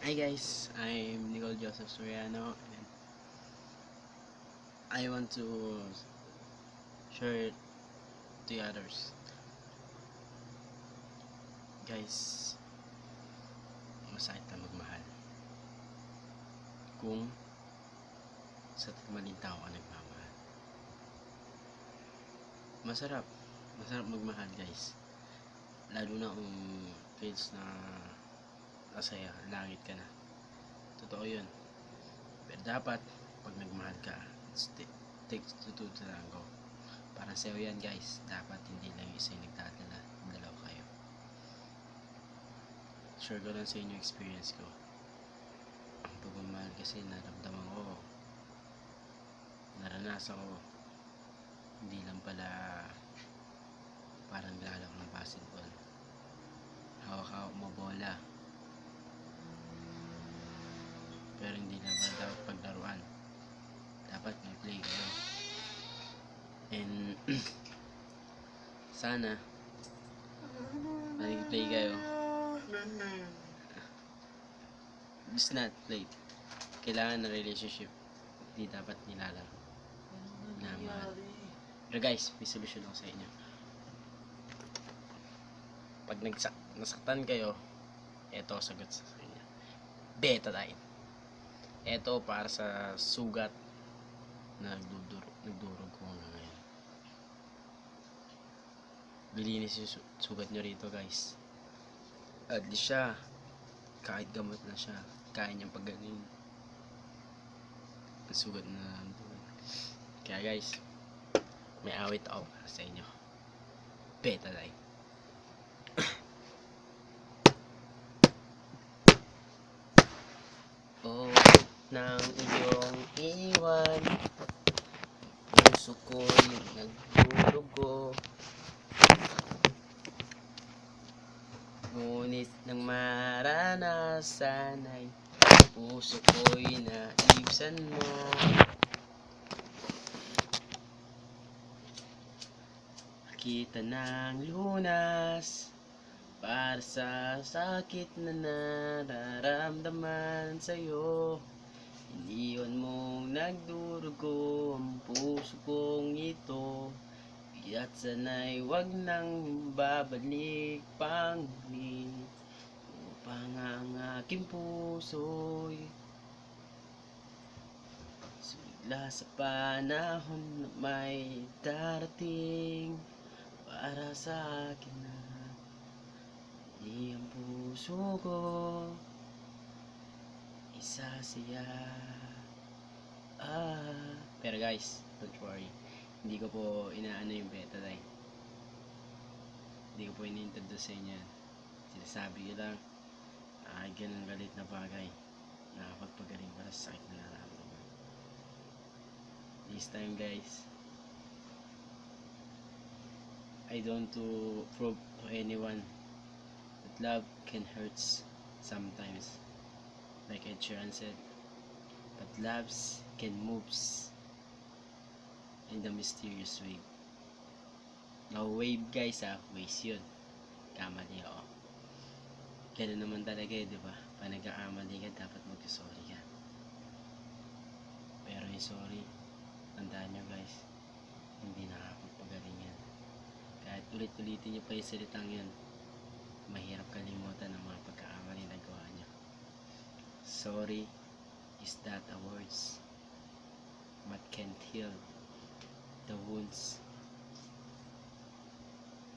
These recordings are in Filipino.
Hi guys, I'm Nicole Joseph Soriano and I want to share it to others. Guys, masakit na magmahal. Kung sa maling tao ka nagmamahal. Masarap. Masarap magmahal guys. Lalo na kung feels na masaya, langit ka na. Totoo yun. Pero dapat, pag nagmahal ka, takes to tango. Para sa'yo yan guys, dapat hindi lang yung isa yung nagdadala, dalawa kayo. Share ko lang sa inyo experience ko. Ang pagmamahal kasi naramdaman ko, naranasan ko, hindi lang pala parang lalak ng basketball. Hawak-hawak mo bola. Pero hindi naman dapat paglaruan. Dapat may play kayo. And sana mag-play kayo. It's not play. Kailangan na relationship. Hindi dapat nilalaro. Namahal. Pero guys, may solusyon ako sa inyo. Pag nasaktan kayo, eto sagot sa inyo. Betadine. Eto para sa sugat na nagdurog ko hanggang ngayon. Bilinis yung sugat nyo rito guys. At di siya, kahit gamot na siya, kaya niyang pagaling ang sugat na durog. Kaya guys, may awit ako para sa inyo. Betadine. Oh, nang iyong iwan, puso ko'y nagdurugo. Ngunit nang maranasan ay puso ko'y naibsan mo. Kita ng lunas para sa sakit na nararamdaman sa'yo. Iniwan mong nagdurugo ang puso kong ito. At sana'y wag nang babalik pang muli, upang ang aking puso'y sumigla sa panahon na may darating para sa akin na hindi ang puso ko isasaya. Pero guys, don't worry, hindi ko po inaano yung Betadine. Hindi ko po inintroduce sa inyo. Sinasabi ko lang, ganun galit na bagay nakapagpagaling para sa sakit na nararamdaman. This time guys, I don't to prove to anyone that love can hurt sometimes. Like Ed Sheeran said, but loves can moves in the mysterious wave. Now wave guys waves yun. Kamali ako. Ganun naman talaga di ba? Pag nagkakamali ka, dapat mag-sorry ka. Pero yung sorry, tandaan nyo guys, hindi nakakapagpagaling yan. Kahit ulit-ulitin nyo pa yung salitang yun, mahirap kalimutan ang mga pagkakamali na gawa nyo. Sorry is that a words but can't heal the wounds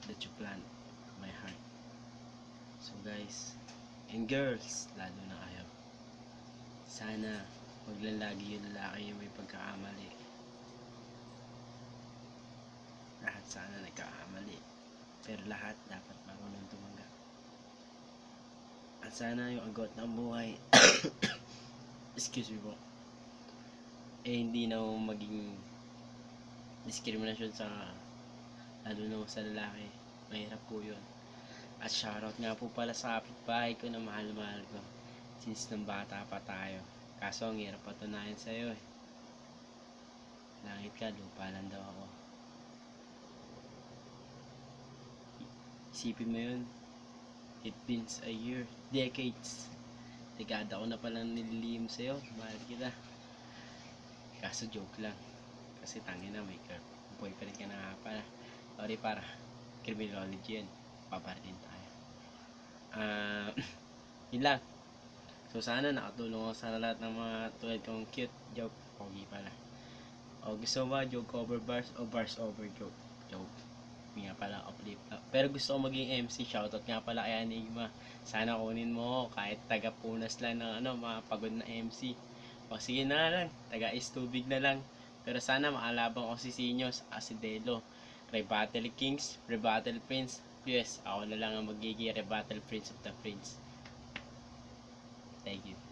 that you plant in my heart. So guys, and girls, lalo na kayo, sana wag lang lagi yung lalaki yung may pagkakamali. Lahat sana nagkakamali, pero lahat dapat marunong tumanggap. At sana yung agot ng buhay excuse me po, hindi na maging diskriminasyon sa lalo na sa lalaki. Mahirap po yun. At shoutout nga po pala sa kapitbahay ko na mahal-mahal ko since nang bata pa tayo. Kaso ang hirap patunayan sa'yo eh. Langit ka, lupa lang daw ako. Isipin mo yun, it means a year, decades Dekada ko na palang nililihim sa'yo. Mahal kita. Kaso joke lang. Kasi tangin na may boyfriend ka na nga pala. Sorry para. Criminology yan. Paparin tayo. Yun lang. So sana nakatulong ako sa lahat ng mga tulad kong cute joke. Pogi pala. O gusto mo ba joke over bars o bars over joke? Joke. Nga pala uplift up. Pero gusto ko maging MC. Shoutout nga pala kay Enigma. Sana kunin mo kahit taga-punas lang ng mga pagod na MC. O sige na lang. Taga-is tubig na lang. Pero sana makalabang ko si Sinyo sa Asidelo. Rebuttal Kings, Rebuttal Prince. Yes, ako na lang ang magiging Rebuttal Prince of the Prince. Thank you.